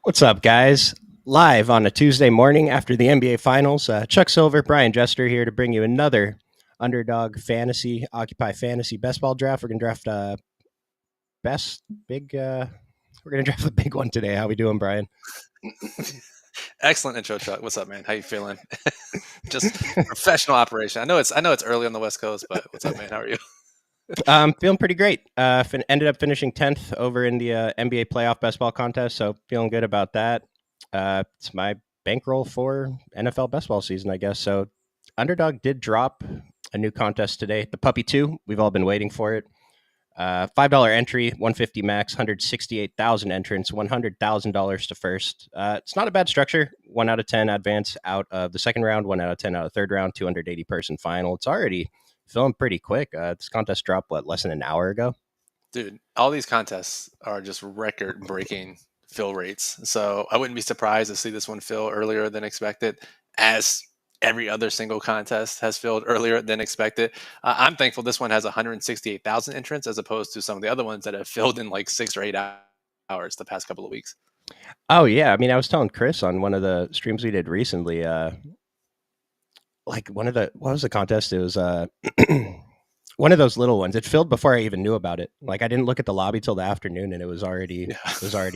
What's up, guys? Live on a Tuesday morning after the NBA Finals, Chuck Silver, Brian Jester here to bring you another Underdog Fantasy, Occupy Fantasy Best Ball Draft. We're gonna draft best big. We're gonna draft the big one today. How we doing, Brian? Excellent intro, Chuck. What's up, man? How you feeling? Just professional operation. I know it's early on the West Coast, but what's up, man? How are you? Feeling pretty great. Ended up finishing 10th over in the NBA playoff best ball contest, so feeling good about that. It's my bankroll for NFL best ball season, I guess. So, Underdog did drop a new contest today, the Puppy 2. We've all been waiting for it. $5 entry, 150 max, 168,000 entrants, $100,000 to first. It's not a bad structure. 1 out of 10 advance out of the second round, 1 out of 10 out of third round, 280 person final. It's already filling pretty quick. This contest dropped, less than an hour ago? Dude, all these contests are just record-breaking fill rates. So I wouldn't be surprised to see this one fill earlier than expected, as every other single contest has filled earlier than expected. I'm thankful this one has 168,000 entrants as opposed to some of the other ones that have filled in like 6 or 8 hours the past couple of weeks. Oh, yeah. I mean, I was telling Chris on one of the streams we did recently, what was the contest? It was one of those little ones. It filled before I even knew about it. Like, I didn't look at the lobby till the afternoon, and it was already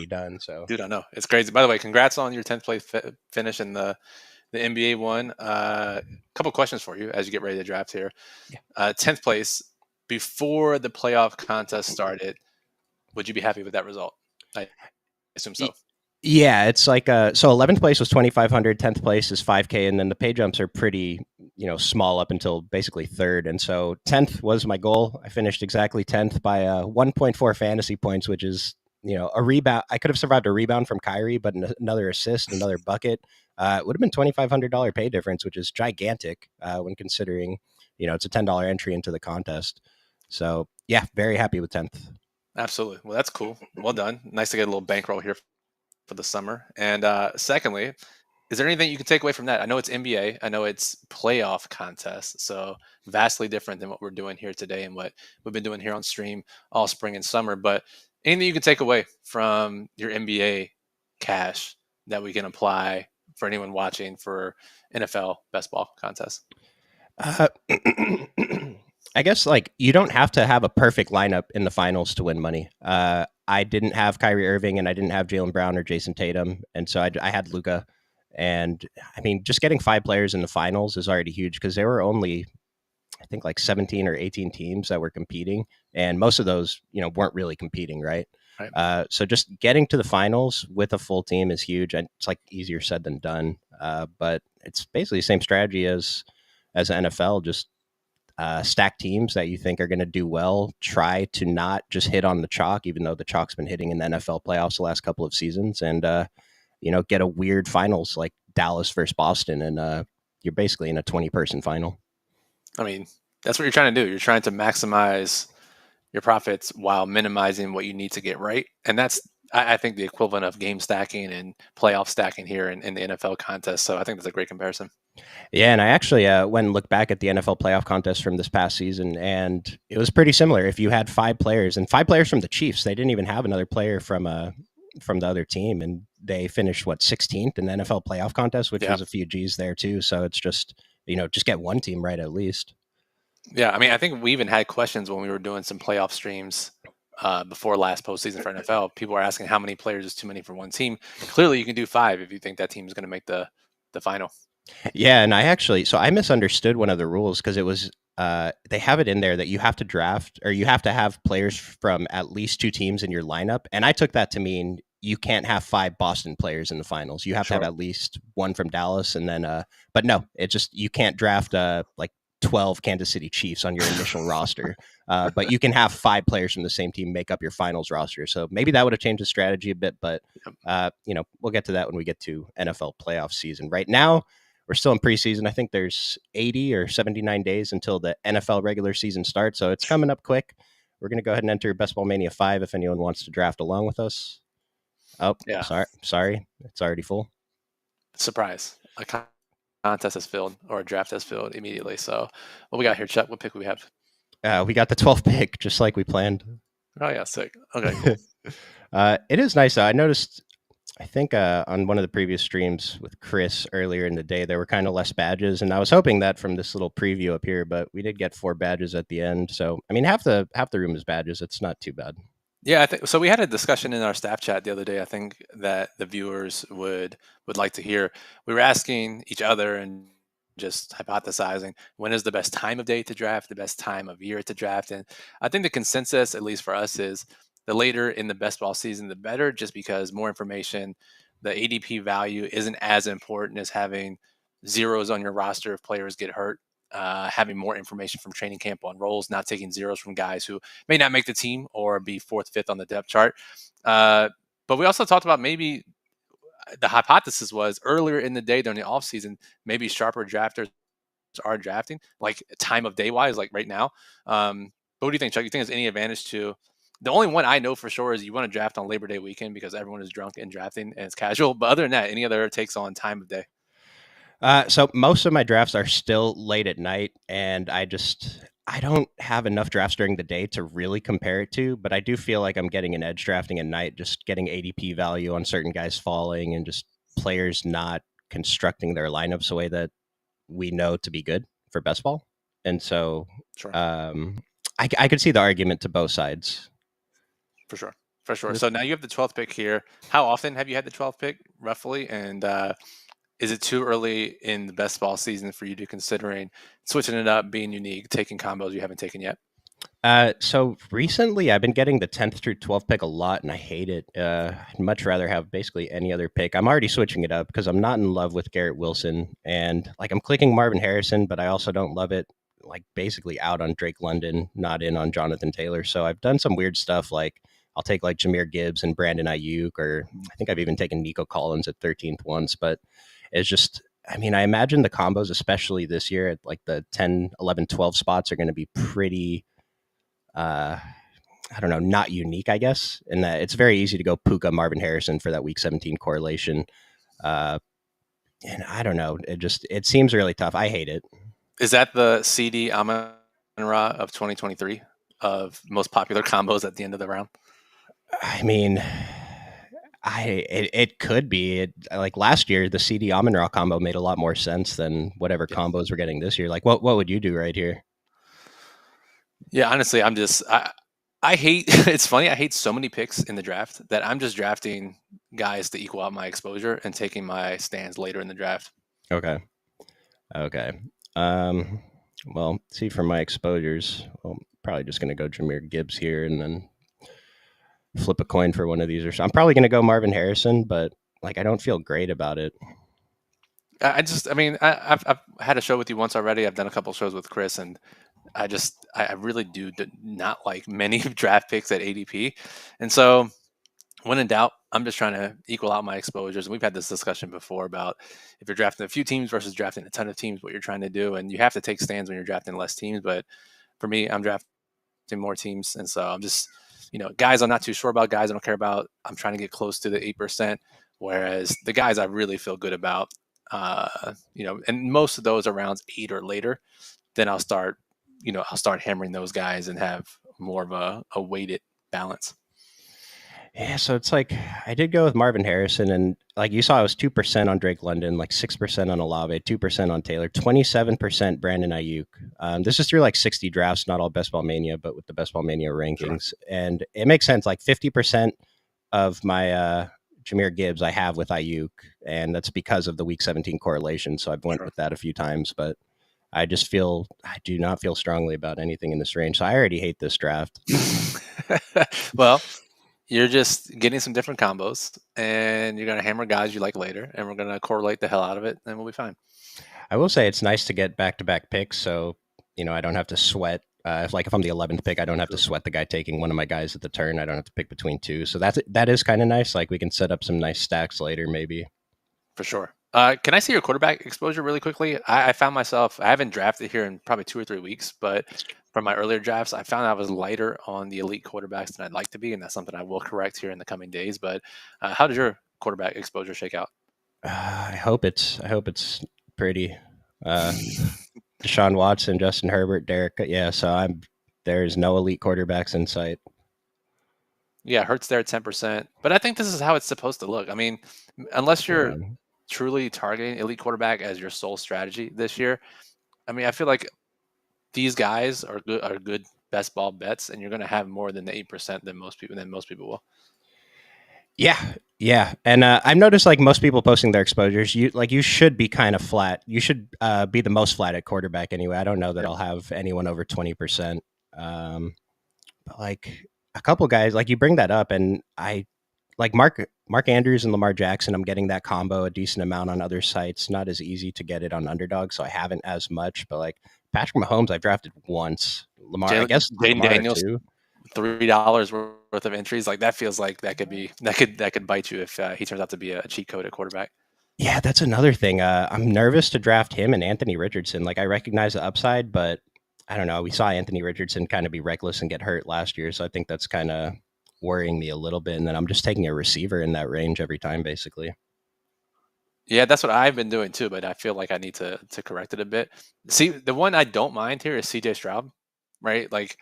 done. So, Dude, I know it's crazy. By the way, congrats on your 10th place finish in the NBA one. Couple questions for you as you get ready to draft here. Yeah. 10th place before the playoff contest started. Would you be happy with that result? I assume so. Yeah, it's like so 11th place was 2,500, 10th place is 5K, and then the pay jumps are pretty, small up until basically third. And so 10th was my goal. I finished exactly 10th by 1.4 fantasy points, which is, a rebound. I could have survived a rebound from Kyrie, but another assist, another bucket. It would have been $2,500 pay difference, which is gigantic when considering, it's a $10 entry into the contest. So yeah, very happy with 10th. Absolutely. Well, that's cool. Well done. Nice to get a little bankroll here for the summer. And secondly, is there anything you can take away from that? I know it's NBA. I know it's playoff contest. So vastly different than what we're doing here today and what we've been doing here on stream all spring and summer. But anything you can take away from your NBA cash that we can apply for anyone watching for NFL best ball contest? Uh, I guess you don't have to have a perfect lineup in the finals to win money. I didn't have Kyrie Irving and I didn't have Jaylen Brown or Jason Tatum, and so I had Luka. And I mean, just getting 5 players in the finals is already huge because there were only, I think, 17 or 18 teams that were competing, and most of those, weren't really competing, right? Right. So just getting to the finals with a full team is huge, and it's easier said than done. But it's basically the same strategy as NFL. Just stack teams that you think are going to do well. Try to not just hit on the chalk, even though the chalk's been hitting in the NFL playoffs the last couple of seasons, and get a weird finals like Dallas versus Boston, and you're basically in a 20-person final. I mean, that's what you're trying to do. You're trying to maximize your profits while minimizing what you need to get right, and that's I think the equivalent of game stacking and playoff stacking here in the NFL contest. So I think that's a great comparison. Yeah, and I actually went and looked back at the NFL playoff contest from this past season, and it was pretty similar. If you had 5 players, and 5 players from the Chiefs, they didn't even have another player from the other team, and they finished 16th in the NFL playoff contest, which was a few G's there too. So it's just just get one team right at least. Yeah, I mean, I think we even had questions when we were doing some playoff streams before last postseason for NFL. People were asking how many players is too many for one team. Clearly, you can do 5 if you think that team is going to make the final. Yeah, and I misunderstood one of the rules because it was they have it in there that you have to draft or you have to have players from at least 2 teams in your lineup, and I took that to mean you can't have 5 Boston players in the finals. You have to have at least 1 from Dallas, and then but no, it just you can't draft 12 Kansas City Chiefs on your initial roster, but you can have 5 players from the same team make up your finals roster. So maybe that would have changed the strategy a bit, but we'll get to that when we get to NFL playoff season. Right now, we're still in preseason. I think there's 80 or 79 days until the NFL regular season starts, so it's coming up quick. We're going to go ahead and enter Ball Mania 5 if anyone wants to draft along with us. Oh, yeah. Sorry. It's already full. Surprise. A contest has filled or a draft has filled immediately. So what we got here, Chuck? What pick we have? We got the 12th pick, just like we planned. Oh, yeah. Sick. Okay, cool. It is nice, though. I noticed I think on one of the previous streams with Chris earlier in the day, there were kind of less badges, and I was hoping that from this little preview up here, but we did get 4 badges at the end. So I mean, half the room is badges. It's not too bad. Yeah, I think so. We had a discussion in our staff chat the other day. I think that the viewers would like to hear. We were asking each other and just hypothesizing when is the best time of day to draft, the best time of year to draft, and I think the consensus, at least for us, is the later in the best ball season, the better. Just because more information, the ADP value isn't as important as having zeros on your roster if players get hurt. Having more information from training camp on roles, not taking zeros from guys who may not make the team or be fourth, fifth on the depth chart. Uh, but we also talked about maybe the hypothesis was earlier in the day during the offseason, maybe sharper drafters are drafting, like time of day wise, like right now. But what do you think, Chuck? You think there's any advantage to the only one I know for sure is you want to draft on Labor Day weekend because everyone is drunk and drafting and it's casual. But other than that, any other takes on time of day? So most of my drafts are still late at night, and I don't have enough drafts during the day to really compare it to, but I do feel like I'm getting an edge drafting at night, just getting ADP value on certain guys falling and just players not constructing their lineups the way that we know to be good for best ball. And so Sure. I could see the argument to both sides. For sure. For sure. So now you have the 12th pick here. How often have you had the 12th pick, roughly? And is it too early in the best ball season for you to considering switching it up, being unique, taking combos you haven't taken yet? So recently I've been getting the 10th through 12th pick a lot, and I hate it. I'd much rather have basically any other pick. I'm already switching it up because I'm not in love with Garrett Wilson, and like I'm clicking Marvin Harrison, but I also don't love it. Like basically out on Drake London, not in on Jonathan Taylor. So I've done some weird stuff like I'll take like Jameer Gibbs and Brandon Ayuk, or I think I've even taken Nico Collins at 13th once, but it's just I mean, I imagine the combos, especially this year at like the 10, 11, 12 spots, are going to be pretty uh, I don't know, not unique, I guess. And that it's very easy to go Puka Marvin Harrison for that week 17 correlation. Uh, and I don't know. It seems really tough. I hate it. Is that the CD Amon Ra of 2023 of most popular combos at the end of the round? I mean, it could be like last year the CD Amon Ra combo made a lot more sense than whatever Yeah. combos we're getting this year. Like what would you do right here? Yeah, honestly, I hate it's funny, I hate so many picks in the draft that I'm just drafting guys to equal out my exposure and taking my stands later in the draft. Okay. Okay. Um, well, see for my exposures, well, probably just going to go Jameer Gibbs here and then flip a coin for one of these or so. I'm probably going to go Marvin Harrison, but like I don't feel great about it. I mean, I've had a show with you once already. I've done a couple shows with Chris, and I really do not like many draft picks at ADP, and so when in doubt, I'm just trying to equal out my exposures. And we've had this discussion before about if you're drafting a few teams versus drafting a ton of teams, what you're trying to do, and you have to take stands when you're drafting less teams. But for me, I'm drafting more teams, and so I'm just guys I'm not too sure about, guys I don't care about. I'm trying to get close to the 8%, whereas the guys I really feel good about, and most of those are rounds 8 or later. Then I'll start hammering those guys and have more of a weighted balance. Yeah, so it's like I did go with Marvin Harrison, and like you saw, I was 2% on Drake London, like 6% on Olave, 2% on Taylor, 27% Brandon Ayuk. This is through like 60 drafts, not all Best Ball Mania, but with the Best Ball Mania Sure. rankings, and it makes sense. Like 50% of my Jameer Gibbs I have with Ayuk, and that's because of the Week 17 correlation. So I've went Sure. with that a few times, but I do not feel strongly about anything in this range. So I already hate this draft. Well, you're just getting some different combos, and you're gonna hammer guys you like later, and we're gonna correlate the hell out of it, and we'll be fine. I will say it's nice to get back to back picks, so I don't have to sweat. If I'm the 11th pick, I don't have to True. sweat the guy taking one of my guys at the turn. I don't have to pick between two, so that is kind of nice. Like we can set up some nice stacks later, maybe. For sure. Can I see your quarterback exposure really quickly? I found myself, I haven't drafted here in probably 2 or 3 weeks, but from my earlier drafts, I found I was lighter on the elite quarterbacks than I'd like to be, and that's something I will correct here in the coming days. But how does your quarterback exposure shake out? I hope it's pretty. Uh, Deshaun Watson, Justin Herbert, Derek. Yeah, so there's no elite quarterbacks in sight. Yeah, Hurts there at 10%. But I think this is how it's supposed to look. I mean, unless you're Yeah. truly targeting elite quarterback as your sole strategy this year, I mean, I feel like these guys are good best ball bets, and you're going to have more than the 8% than most people will. Yeah, yeah, and I've noticed like most people posting their exposures, you should be kind of flat. You should be the most flat at quarterback anyway. I don't know that Yep. I'll have anyone over 20%. Um, but like a couple guys, like you bring that up, and I like Mark Andrews and Lamar Jackson. I'm getting that combo a decent amount on other sites. Not as easy to get it on Underdog, so I haven't as much. But like Patrick Mahomes, I've drafted once. Lamar, I guess Jaden Lamar Daniels, too. $3 worth of entries. Like that feels like that could bite you if he turns out to be a cheat code at quarterback. Yeah, that's another thing. I'm nervous to draft him and Anthony Richardson. Like I recognize the upside, but I don't know. We saw Anthony Richardson kind of be reckless and get hurt last year, so I think that's kind of worrying me a little bit. And then I'm just taking a receiver in that range every time, basically. Yeah, that's what I've been doing too, but I feel like I need to correct it a bit. See, the one I don't mind here is CJ Stroud, right? Like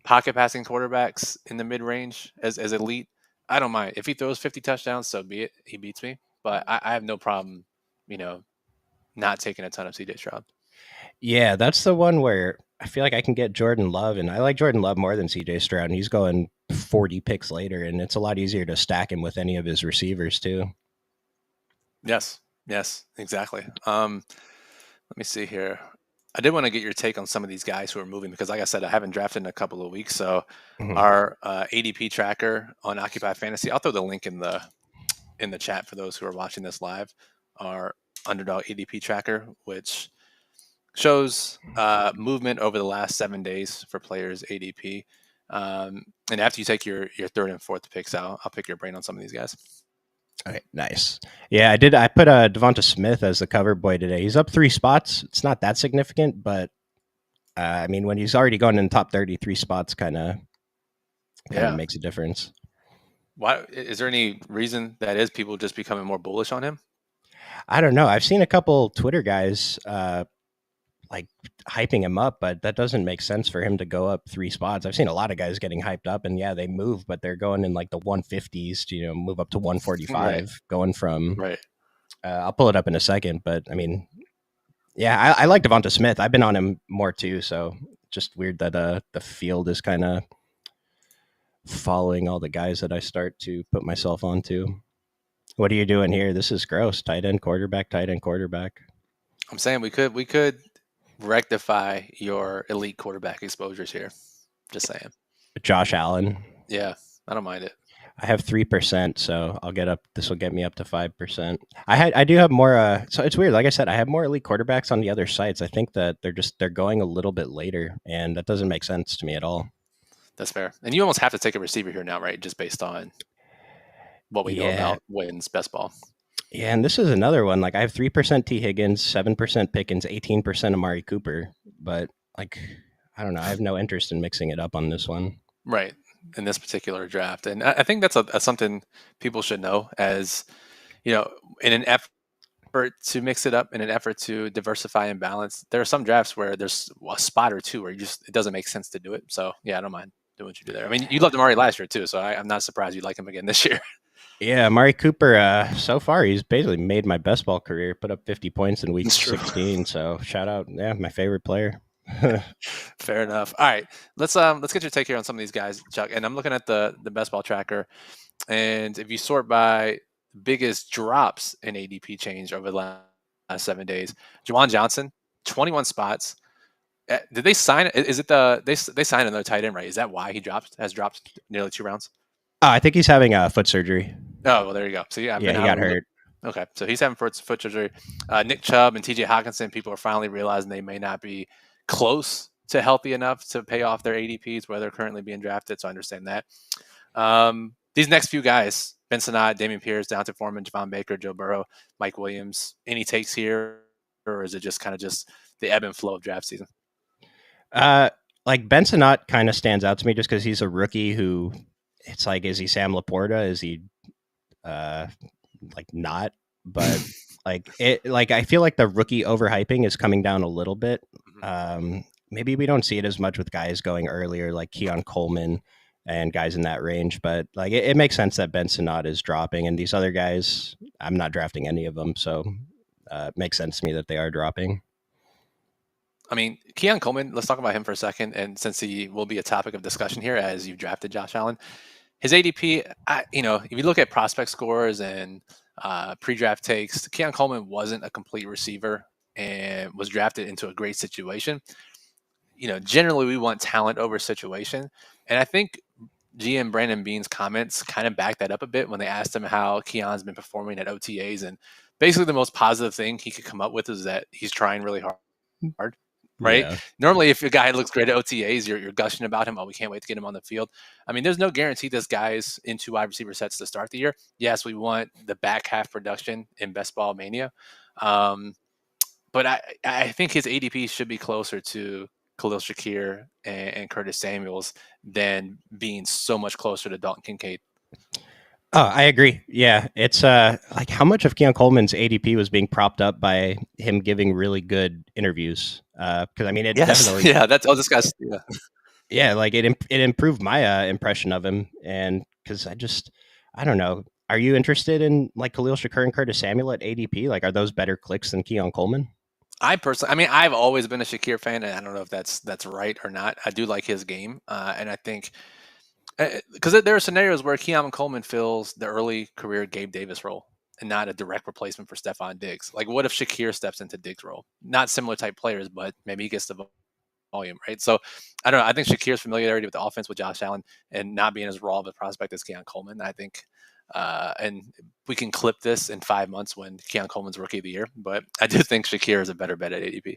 pocket passing quarterbacks in the mid range as elite. I don't mind. If he throws 50 touchdowns, so be it. He beats me. But I have no problem, you know, not taking a ton of CJ Stroud. Yeah, that's the one where I feel like I can get Jordan Love, and I like Jordan Love more than CJ Stroud. And he's going 40 picks later, and it's a lot easier to stack him with any of his receivers too. Yes. Yes, exactly. Let me see here. I did want to get your take on some of these guys who are moving because, like I said, I haven't drafted in a couple of weeks. So, Mhm. our ADP tracker on Occupy Fantasy, I'll throw the link in the chat for those who are watching this live. Our Underdog ADP tracker, which shows movement over the last 7 days for players ADP. And after you take your third and fourth picks out, I'll pick your brain on some of these guys. Okay, nice. Yeah, I did. I put Devonta Smith as the cover boy today. He's up 3 spots. It's not that significant, but I mean, when he's already gone in the top 33 spots, kind of Yeah. makes a difference. Why is there any reason that is people just becoming more bullish on him? I don't know. I've seen a couple Twitter guys like hyping him up, but that doesn't make sense for him to go up 3 spots. I've seen a lot of guys getting hyped up, and yeah, they move, but they're going in like the 150s to move up to Right. 145, going from. Right. I'll pull it up in a second, but I mean, yeah, I like Devonta Smith. I've been on him more too, so just weird that the field is kind of following all the guys that I start to put myself onto. What are you doing here? This is gross. Tight end, quarterback, tight end, quarterback. I'm saying we could rectify your elite quarterback exposures here. Just saying. Josh Allen. Yeah, I don't mind it. I have 3%, so I'll get up. This will get me up to 5%. I do have more. So it's weird. Like I said, I have more elite quarterbacks on the other sites. I think that they're going a little bit later, and that doesn't make sense to me at all. That's fair. And you almost have to take a receiver here now, right? Just based on what we know Yeah, about wins best ball. yeah, and this is another one. Like I have 3% T Higgins, 7% Pickens, 18% Amari Cooper, but like I don't know. I have no interest in mixing it up on this one. Right. In this particular draft. And I think that's something people should know as, you know, in an effort to mix it up, in an effort to diversify and balance. There are some drafts where there's a spot or two where it doesn't make sense to do it. So yeah, I don't mind doing what you do there. I mean, you loved Amari last year too, so I'm not surprised you like him again this year. Yeah, Amari Cooper. So far, he's basically made my best ball career. Put up 50 points in week It's true. 16. So shout out, yeah, my favorite player. Fair enough. All right, let's get your take here on some of these guys, Chuck. And I'm looking at the best ball tracker, and if you sort by biggest drops in ADP change over the last 7 days, Juwan Johnson, 21 spots. Did they sign? Is it they signed another tight end, right? Is that why he has dropped nearly 2 rounds? I think he's having a foot surgery. Oh well, there you go. So yeah, I've Yeah, been he out got of the loop. hurt. Okay, so he's having foot surgery. Nick Chubb and T.J. Hawkinson, people are finally realizing they may not be close to healthy enough to pay off their ADPs where they're currently being drafted. So I understand that. These next few guys, Ben Sinnott, Damian Pierce, Deontay Foreman, Javon Baker, Joe Burrow, Mike Williams, any takes here, or is it just kind of just the ebb and flow of draft season? Uh, like Ben Sinnott kind of stands out to me just because he's a rookie who, it's like, is he Sam Laporta? Is he, uh, like not? But like I feel like the rookie overhyping is coming down a little bit. Mhm. Maybe we don't see it as much with guys going earlier, like Keon Coleman and guys in that range. But like it makes sense that Ben Sinnott is dropping, and these other guys, I'm not drafting any of them, so it makes sense to me that they are dropping. I mean, Keon Coleman, let's talk about him for a second. And since he will be a topic of discussion here as you've drafted Josh Allen, his ADP, if you look at prospect scores and pre-draft takes, Keon Coleman wasn't a complete receiver and was drafted into a great situation. Generally we want talent over situation. And I think GM Brandon Beane's comments kind of back that up a bit when they asked him how Keon's been performing at OTAs. And basically the most positive thing he could come up with is that he's trying really hard. Right. Yeah. Normally, if a guy looks great at OTAs, you're gushing about him. Oh, we can't wait to get him on the field. I mean, there's no guarantee this guy's in 2 wide receiver sets to start the year. Yes, we want the back half production in Best Ball Mania. But I think his ADP should be closer to Khalil Shakir and Curtis Samuels than being so much closer to Dalton Kincaid. Oh, I agree. Yeah, it's like how much of Keon Coleman's ADP was being propped up by him giving really good interviews. Because I mean, it definitely, This guy's like it improved my impression of him, and because I don't know. Are you interested in like Khalil Shakir and Curtis Samuel at ADP? Like, are those better clicks than Keon Coleman? I personally, I mean, I've always been a Shakir fan, and I don't know if that's right or not. I do like his game, and I think because there are scenarios where Keon Coleman fills the early career Gabe Davis role and not a direct replacement for Stephon Diggs. Like, what if Shakir steps into Diggs' role? Not similar type players, but maybe he gets the volume, right? So I don't know. I think Shakir's familiarity with the offense with Josh Allen and not being as raw of a prospect as Keon Coleman, I think. And we can clip this in 5 months when Keon Coleman's rookie of the year, but I do think Shakir is a better bet at ADP.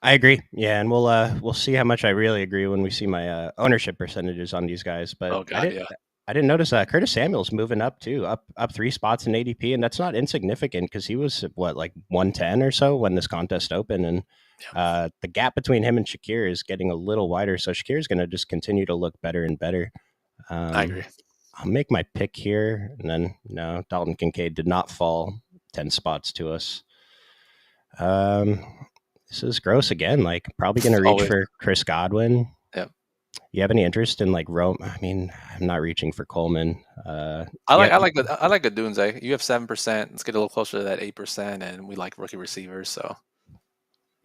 I agree. Yeah, and we'll see how much I really agree when we see my ownership percentages on these guys. But Oh God, yeah. I didn't notice Curtis Samuel's moving up too, up 3 spots in ADP, and that's not insignificant because he was what like 110 or so when this contest opened, and the gap between him and Shakir is getting a little wider. So Shakir is going to just continue to look better and better. I agree. I'll make my pick here, and then no, Dalton Kincaid did not fall 10 spots to us. This is gross again. Like, probably going to reach for Chris Godwin. Yep. You have any interest in like Rome? I mean, I'm not reaching for Coleman. I like Godunze. You have 7%. Let's get a little closer to that 8%, and we like rookie receivers. So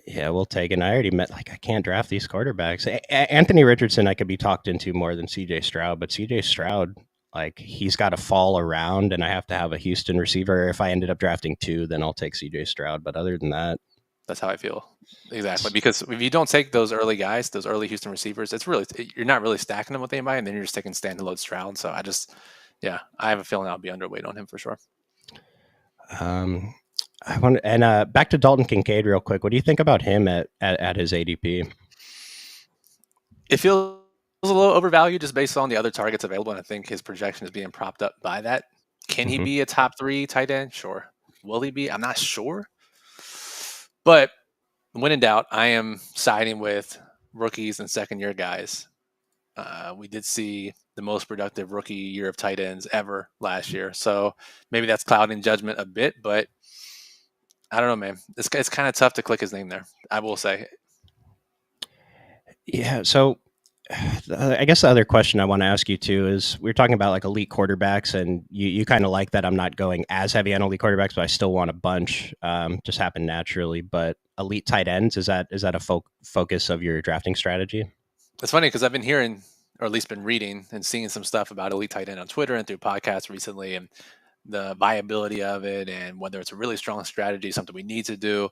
yeah, we'll take it. I already met like I can't draft these quarterbacks. Anthony Richardson, I could be talked into more than CJ Stroud, but CJ Stroud, like he's got to fall around, and I have to have a Houston receiver. If I ended up drafting 2, then I'll take CJ Stroud. But other than that, that's how I feel. Exactly. Because if you don't take those early guys, those early Houston receivers, you're not really stacking them with anybody, and then you're just taking standalone Stroud. So I have a feeling I'll be underweight on him for sure. I want back to Dalton Kincaid real quick. What do you think about him at his ADP? It feels a little overvalued just based on the other targets available, and I think his projection is being propped up by that. Can he be a top 3 tight end? Sure. Will he be? I'm not sure. But when in doubt, I am siding with rookies and second-year guys. We did see the most productive rookie year of tight ends ever last year. So maybe that's clouding judgment a bit, but I don't know, man. It's kind of tough to click his name there, I will say. Yeah, so I guess the other question I want to ask you too is we're talking about like elite quarterbacks, and you kind of like that I'm not going as heavy on elite quarterbacks, but I still want a bunch. Just happen naturally. But elite tight ends, is that a focus of your drafting strategy? It's funny because I've been hearing, or at least been reading and seeing some stuff about elite tight end on Twitter and through podcasts recently, and the viability of it, and whether it's a really strong strategy, something we need to do.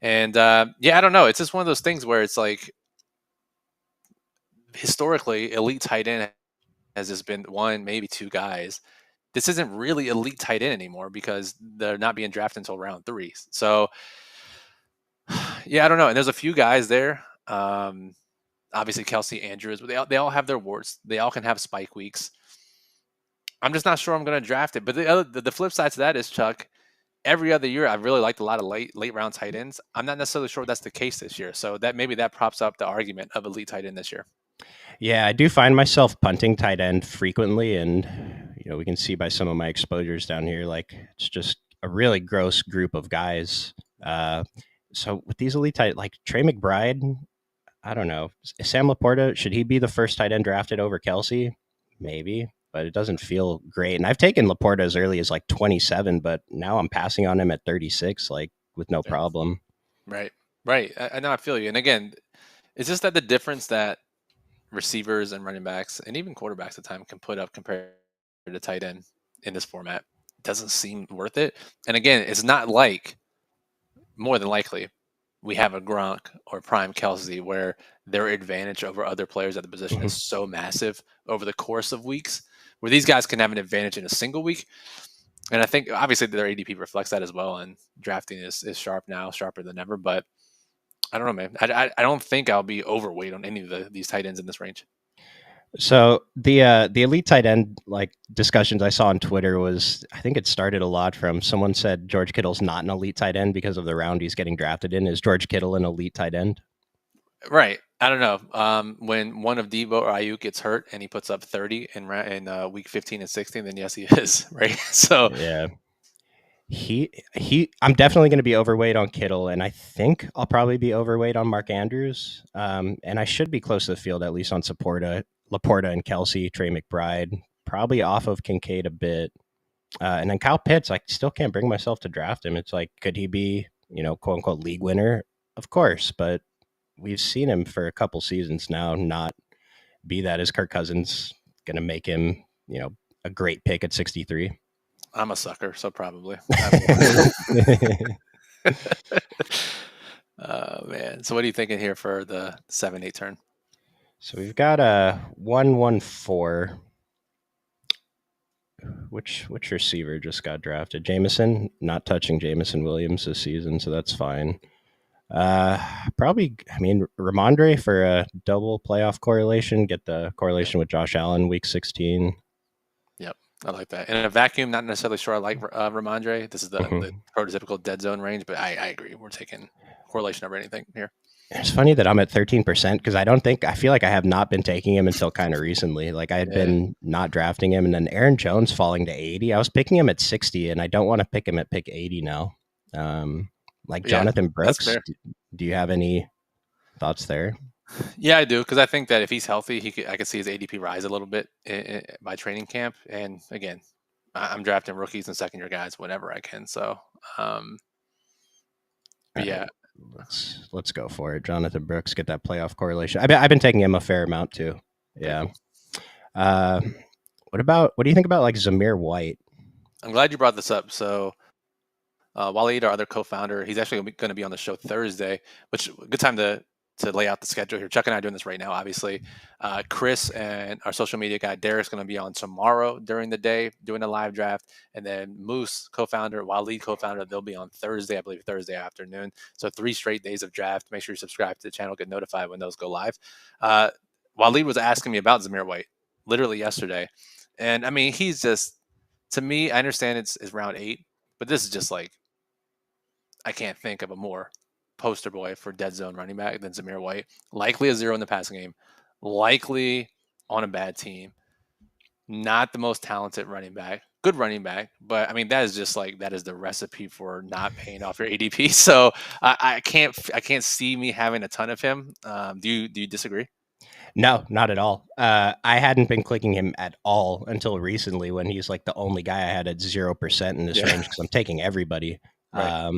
And I don't know. It's just one of those things where it's like, historically, elite tight end has just been 1, maybe 2 guys. This isn't really elite tight end anymore because they're not being drafted until round 3. So, I don't know. And there's a few guys there. Obviously, Kelsey, Andrews, but they all have their warts. They all can have spike weeks. I'm just not sure I'm going to draft it. But the flip side to that is, Chuck, every other year I've really liked a lot of late round tight ends. I'm not necessarily sure that's the case this year. So that props up the argument of elite tight end this year. Yeah, I do find myself punting tight end frequently, and we can see by some of my exposures down here, like it's just a really gross group of guys. So with these elite tight, like Trey McBride, I don't know. Sam Laporta, should he be the first tight end drafted over Kelsey? maybe, but it doesn't feel great. And I've taken Laporta as early as like 27, but now I'm passing on him at 36, like with no Yeah. problem. Right. Right. I know. I feel you. And again, it's just that the difference that receivers and running backs and even quarterbacks at time can put up compared to tight end in this format doesn't seem worth it. And again, it's not like more than likely we have a Gronk or Prime Kelsey where their advantage over other players at the position is Mhm. so massive over the course of weeks, where these guys can have an advantage in a single week. And I think obviously their ADP reflects that as well. And drafting is sharp now, sharper than ever. But I don't know, man. I don't think I'll be overweight on any of these tight ends in this range. So the elite tight end like discussions I saw on Twitter was, I think it started a lot from someone said George Kittle's not an elite tight end because of the round he's getting drafted in. Is George Kittle an elite tight end? Right. I don't know. When one of Debo or Ayuk gets hurt and he puts up 30 in week 15 and 16, then yes, he is. Right. So Yeah. I'm definitely going to be overweight on Kittle, and I think I'll probably be overweight on Mark Andrews. And I should be close to the field at least on Laporta and Kelsey, Trey McBride, probably off of Kincaid a bit. And then Kyle Pitts, I still can't bring myself to draft him. It's like, could he be, quote unquote league winner? Of course, but we've seen him for a couple seasons now not be that. Is Kirk Cousins going to make him, a great pick at 63? I'm a sucker. So probably. I mean, man. So what are you thinking here for the 7-8 turn? So we've got a 114. Which receiver just got drafted? Jameson. Not touching Jameson Williams this season, so that's fine. Probably. I mean, Ramondre for a double playoff correlation. Get the Yep. correlation with Josh Allen, week 16. Yep. I like that. In a vacuum, not necessarily sure I like Ramondre. This is the Mhm. prototypical dead zone range, but I agree. We're taking correlation over anything here. It's funny that I'm at 13% because I feel like I have not been taking him until kind of recently. Like I had Yeah. been not drafting him, and then Aaron Jones falling to 80. I was picking him at 60, and I don't want to pick him at pick 80 now. Like Yeah. Jonathan That's Brooks, fair. do you have any thoughts there? Yeah, I do because I think that if he's healthy, I could see his ADP rise a little bit by training camp. And again, I'm drafting rookies and second year guys whenever I can. So, All but right, yeah, let's go for it. Jonathan Brooks, get that playoff correlation. I've been taking him a fair amount too. very Yeah. cool. Uh, what do you think about like Zamir White? I'm glad you brought this up. So, Waleed, our other co-founder, he's actually going to be on the show Thursday, which good time to lay out the schedule here. Chuck and I are doing this right now, obviously. Chris and our social media guy Derek's going to be on tomorrow during the day doing a live draft, and then Moose, co-founder, Waleed, co-founder, they'll be on Thursday, I believe Thursday afternoon. So 3 straight days of draft. Make sure you subscribe to the channel, get notified when those go live. Uh, Waleed was asking me about Zamir White literally yesterday, and I mean he's just to me. I understand it's round 8, but this is just like I can't think of a more poster boy for dead zone running back than Zamir White. Likely a zero in the passing game, likely on a bad team, not the most talented running back, good running back, but I mean that is just like that is the recipe for not paying off your ADP. So I can't see me having a ton of him. Do you disagree? No, not at all. I hadn't been clicking him at all until recently when he's like the only guy I had at 0% in this Yeah, range because I'm taking everybody. right.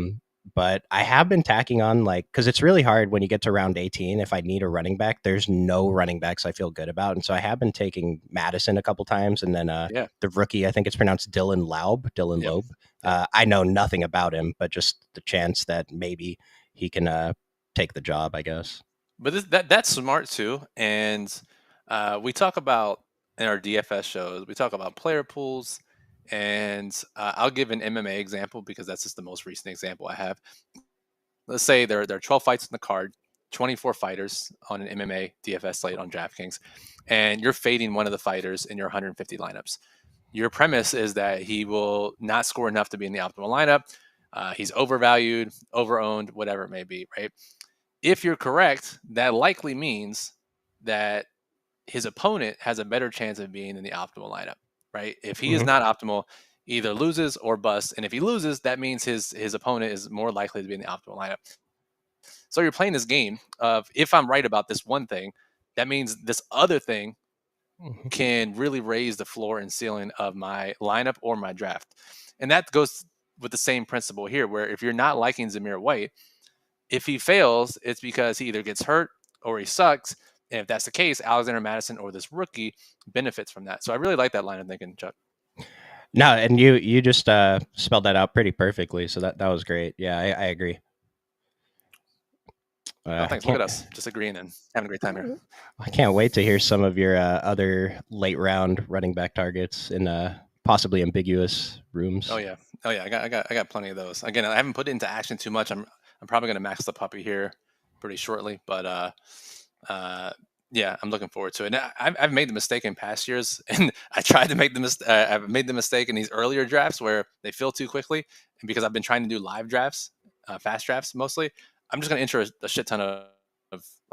But I have been tacking on like, because it's really hard when you get to round 18. If I need a running back, there's no running backs I feel good about. And so I have been taking Madison a couple times. And then Yeah, the rookie, I think it's pronounced Dylan yep, Loeb. yep. I know nothing about him, but just the chance that maybe he can take the job, I guess. But that's smart too. And we talk about in our DFS shows, we talk about player pools. And I'll give an MMA example because that's just the most recent example I have. Let's say there are 12 fights in the card, 24 fighters on an MMA DFS slate on DraftKings, and you're fading one of the fighters in your 150 lineups. Your premise is that he will not score enough to be in the optimal lineup. He's overvalued, overowned, whatever it may be, right? If you're correct, that likely means that his opponent has a better chance of being in the optimal lineup, right? If he is Hmm. not optimal, either loses or busts. And if he loses, that means his opponent is more likely to be in the optimal lineup. So you're playing this game of if I'm right about this one thing, that means this other thing Mhm. can really raise the floor and ceiling of my lineup or my draft. And that goes with the same principle here, where if you're not liking Zamir White, if he fails, it's because he either gets hurt or he sucks. And if that's the case, Alexander Madison or this rookie benefits from that. So I really like that line of thinking, Chuck. No, and you just spelled that out pretty perfectly. So that was great. Yeah, I agree. Oh, I thanks. Look can't at us, just agreeing and having a great time here. I can't wait to hear some of your other late round running back targets in possibly ambiguous Oh rooms. yeah, oh yeah. I got plenty of those. Again, I haven't put it into action too much. I'm probably going to max the puppy here pretty shortly, but uh, yeah, I'm looking forward to it. And I've made the mistake in past years, and I tried to make the I've made the mistake in these earlier drafts where they fill too quickly, and because I've been trying to do live drafts, fast drafts mostly, I'm just going to enter a shit ton of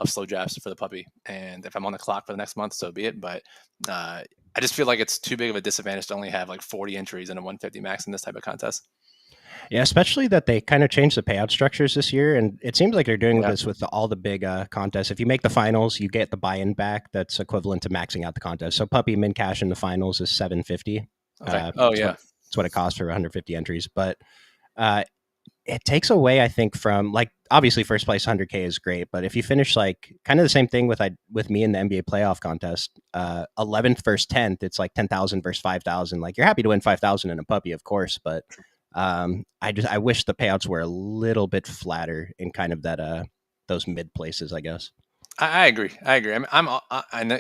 slow drafts for the puppy. And if I'm on the clock for the next month, so be it. But I just feel like it's too big of a disadvantage to only have like 40 entries in a 150 max in this type of contest. Yeah, especially that they kind of changed the payout structures this year, and it seems like they're doing Yeah. this with all the big contests. If you make the finals, you get the buy-in back. That's equivalent to maxing out the contest. So puppy min cash in the finals is 750. Okay. Oh It's yeah. what it costs for 150 entries, but uh, it takes away, I think, from like obviously first place 100K is great, but if you finish like kind of the same thing with me in the NBA playoff contest, 11th versus 10th, it's like 10,000 versus 5,000. Like you're happy to win 5,000 in a puppy, of course, but I wish the payouts were a little bit flatter in kind of that those mid places, I guess. I agree. I agree. I mean, I know,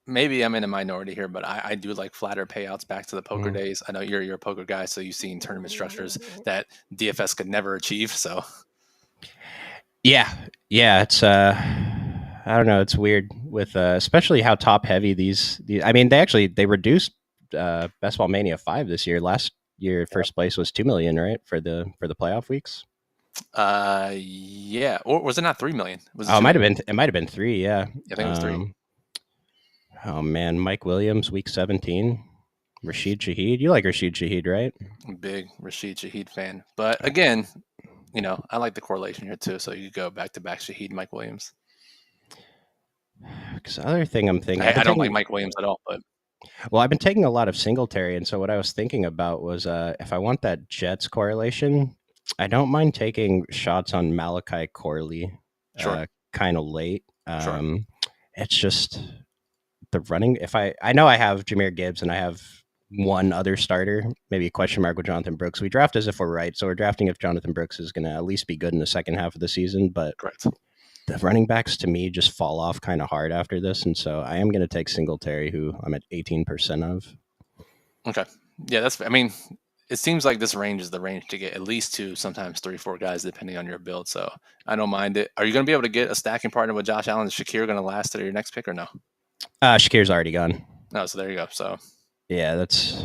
maybe I'm in a minority here, but I do like flatter payouts back to the poker Mm. days. I know you're a poker guy, so you've seen tournament structures that DFS could never achieve. So Yeah, yeah, it's I don't know, it's weird with especially how top heavy these. I mean, they reduced Best Ball Mania 5 this year. Last year, yeah. first place was 2 million, right, for the playoff weeks. Yeah. Or was it not 3 million? Was it Oh, two million? it might have been 3. Yeah. I think it was three. Oh man, Mike Williams, week 17. Rashid Shaheed, you like Rashid Shaheed, right? Big Rashid Shaheed fan. But again, I like the correlation here too. So you go back to back Shaheed, Mike Williams. Because the other thing I'm thinking, I don't like Mike Williams at all, but I've been taking a lot of Singletary, and so what I was thinking about was if I want that Jets correlation, I don't mind taking shots on Malachi Corley, sure, kind of late. sure. It's just the running. If I know I have Jameer Gibbs and I have one other starter, maybe a question mark with Jonathan Brooks. We draft as if we're right, so we're drafting if Jonathan Brooks is going to at least be good in the second half of the season, but Correct. the running backs to me just fall off kind of hard after this, and so I am going to take Singletary, who I'm at 18% of. Okay. Yeah, I mean, it seems like this range is the range to get at least two, sometimes three, four guys, depending on your build. So I don't mind it. Are you going to be able to get a stacking partner with Josh Allen? Is Shakir going to last to your next pick or no? Shakir's already gone. No, so there you go. So Yeah, that's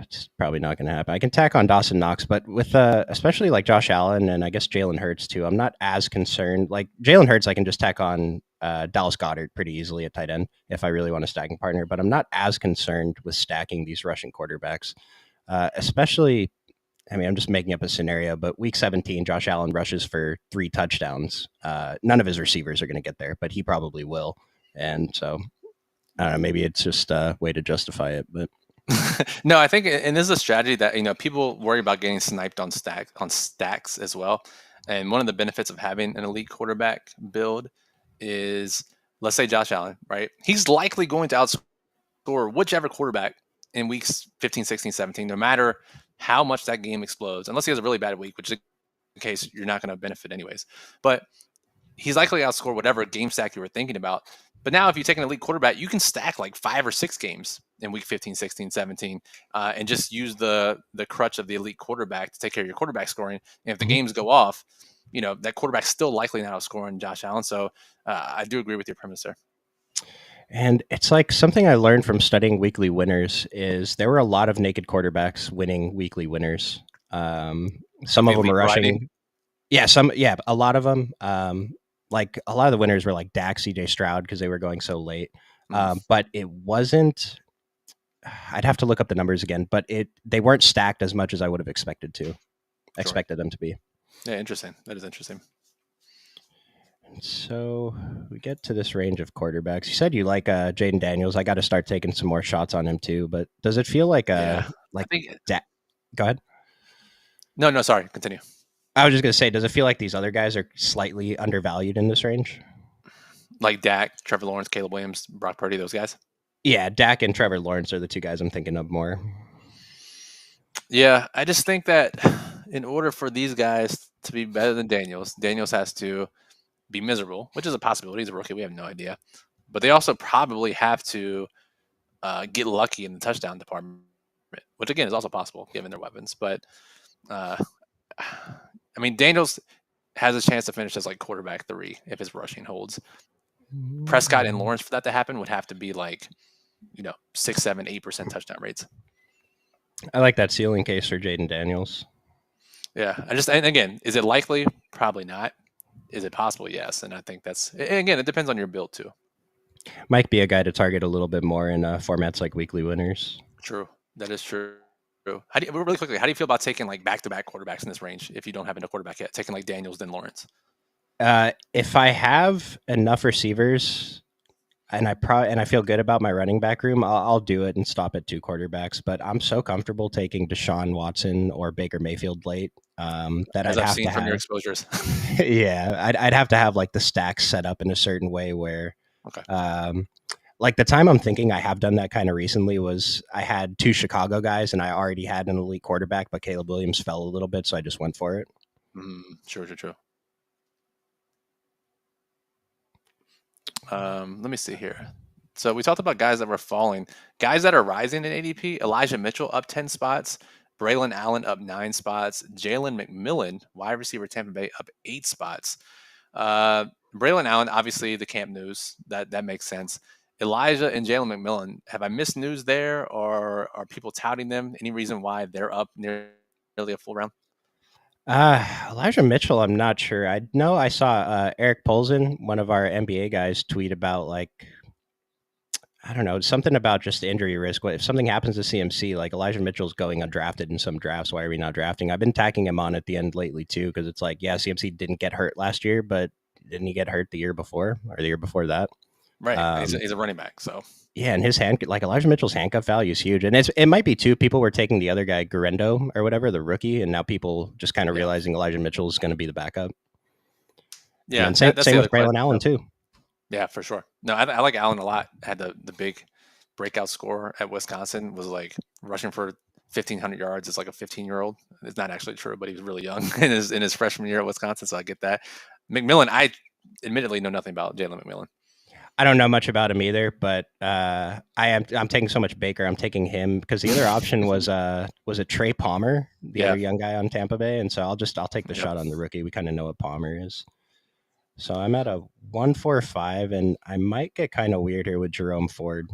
it's probably not going to happen. I can tack on Dawson Knox, but with especially like Josh Allen and I guess Jalen Hurts too, I'm not as concerned. Like Jalen Hurts, I can just tack on Dallas Goedert pretty easily at tight end if I really want a stacking partner. But I'm not as concerned with stacking these rushing quarterbacks, especially. I mean, I'm just making up a scenario, but week 17, Josh Allen rushes for 3 touchdowns. None of his receivers are going to get there, but he probably will. And so I don't know, maybe it's just a way to justify it, but no, I think, and this is a strategy that people worry about getting sniped on stacks as well. And one of the benefits of having an elite quarterback build is, let's say Josh Allen, right? He's likely going to outscore whichever quarterback in weeks 15, 16, 17, no matter how much that game explodes, unless he has a really bad week, which is the case, you're not going to benefit anyways. But he's likely to outscore whatever game stack you were thinking about. But now if you take an elite quarterback, you can stack like 5 or 6 games in week 15, 16, 17, and just use the crutch of the elite quarterback to take care of your quarterback scoring. And if the games go off, that quarterback's still likely not outscoring Josh Allen. So I do agree with your premise there. And it's like something I learned from studying weekly winners is there were a lot of naked quarterbacks winning weekly winners. Some The of them elite are variety. rushing. Yeah, a lot of them. Like a lot of the winners were like Dak, CJ Stroud because they were going so late. But it wasn't. I'd have to look up the numbers again, but they weren't stacked as much as I would have expected Sure. them to be. Yeah, interesting. That is interesting. So we get to this range of quarterbacks. You said you like Jaden Daniels. I got to start taking some more shots on him too. But does it feel like Yeah, I like think. Go ahead. No, sorry. Continue. I was just gonna say, does it feel like these other guys are slightly undervalued in this range? Like Dak, Trevor Lawrence, Caleb Williams, Brock Purdy, those guys. Yeah, Dak and Trevor Lawrence are the two guys I'm thinking of more. Yeah, I just think that in order for these guys to be better than Daniels, Daniels has to be miserable, which is a possibility. He's a rookie. We have no idea. But they also probably have to get lucky in the touchdown department, which again is also possible given their weapons. But uh, I mean, Daniels has a chance to finish as like quarterback 3 if his rushing holds. Prescott and Lawrence, for that to happen, would have to be like 6, 7, 8% touchdown rates. I like that ceiling case for Jaden Daniels. Yeah, and again, is it likely? Probably not. Is it possible? Yes, and I think again, it depends on your build too. Might be a guy to target a little bit more in formats like weekly winners. True, that is true. Really quickly, how do you feel about taking like back-to-back quarterbacks in this range if you don't have a quarterback yet? Taking like Daniels, then Lawrence. If I have enough receivers, and I feel good about my running back room, I'll do it and stop at 2 quarterbacks. But I'm so comfortable taking Deshaun Watson or Baker Mayfield late that As I'd I've have seen to from your have. exposures. Yeah, I'd have to have like the stacks set up in a certain way where, Okay. like the time I'm thinking I have done that kind of recently was I had 2 Chicago guys and I already had an elite quarterback, but Caleb Williams fell a little bit, so I just went for it. True. Let me see here. So we talked about guys that were falling, guys that are rising in ADP. Elijah Mitchell up 10 spots, Braylon Allen up 9 spots, Jalen McMillan, wide receiver Tampa Bay, up 8 spots. Braylon Allen, obviously the camp news, that makes sense. Elijah and Jalen McMillan, have I missed news there, or are people touting them? Any reason why they're up nearly a full round? Elijah Mitchell, I'm not sure. I know I saw Eric Polzin, one of our NBA guys, tweet about like, I don't know, something about just injury risk. What if something happens to CMC? Like Elijah Mitchell's going undrafted in some drafts. Why are we not drafting? I've been tacking him on at the end lately too, because it's like, yeah, CMC didn't get hurt last year, but didn't he get hurt the year before or the year before that? Right, he's a running back, so yeah, and his like Elijah Mitchell's handcuff value is huge, and it might be too. People were taking the other guy, Garendo or whatever, the rookie, and now people just kind of realizing Elijah Mitchell is going to be the backup. Yeah, and same with Braylon Allen too. Yeah, for sure. No, I like Allen a lot. Had the big breakout score at Wisconsin, was like rushing for 1,500 yards. It's like a 15-year-old. It's not actually true, but he was really young in his freshman year at Wisconsin, so I get that. McMillan, I admittedly know nothing about Jalen McMillan. I don't know much about him either, but I'm taking so much Baker. I'm taking him because the other option was a Trey Palmer, the other young guy on Tampa Bay, and so I'll take the shot on the rookie. We kind of know what Palmer is. So I'm at a 145, and I might get kind of weird here with Jerome Ford.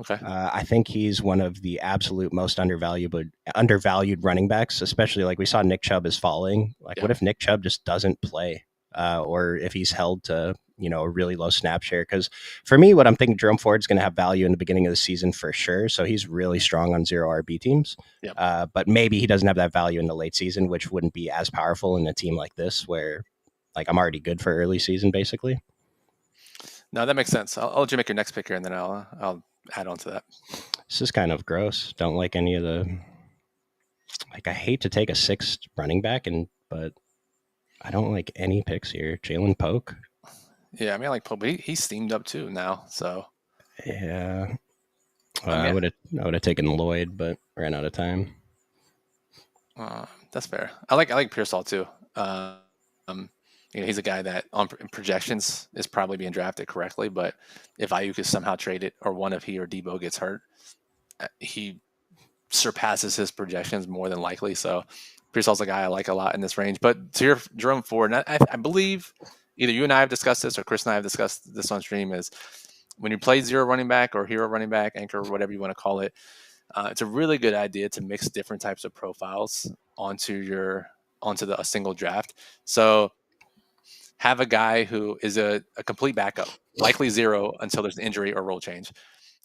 Okay. I think he's one of the absolute most undervalued running backs, especially like we saw Nick Chubb is falling. Like, what if Nick Chubb just doesn't play, or if he's held to a really low snap share? Because for me, what I'm thinking, Jerome Ford's going to have value in the beginning of the season for sure. So he's really strong on 0 RB teams. But maybe he doesn't have that value in the late season, which wouldn't be as powerful in a team like this where like I'm already good for early season, basically. No, that makes sense. I'll let you make your next pick here, and then I'll add on to that. This is kind of gross. Don't like any of the. Like I hate to take a 6th running back, but I don't like any picks here. Jalen Poke. Yeah, I mean, I like Pope, but he's steamed up too now. So yeah, I would have taken Lloyd, but ran out of time. That's fair. I like Pearsall too. He's a guy that on projections is probably being drafted correctly, but if Ayuk is somehow traded or one of he or Debo gets hurt, he surpasses his projections more than likely. So Pearsall's a guy I like a lot in this range. But to your Jerome Ford, and I believe either you and I have discussed this or Chris and I have discussed this on stream, is when you play 0 running back or hero running back, anchor, whatever you want to call it, it's a really good idea to mix different types of profiles onto a single draft. So have a guy who is a complete backup, likely 0 until there's an injury or role change.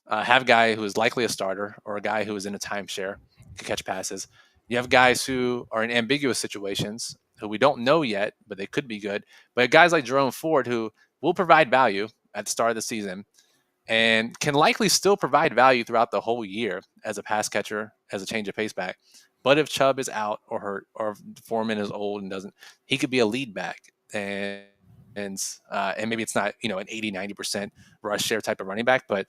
Have a guy who is likely a starter or a guy who is in a timeshare, can catch passes. You have guys who are in ambiguous situations, who we don't know yet, but they could be good. But guys like Jerome Ford, who will provide value at the start of the season and can likely still provide value throughout the whole year as a pass catcher, as a change of pace back. But if Chubb is out or hurt, or if Foreman is old and doesn't, he could be a lead back. And maybe it's not, an 80-90% rush share type of running back, but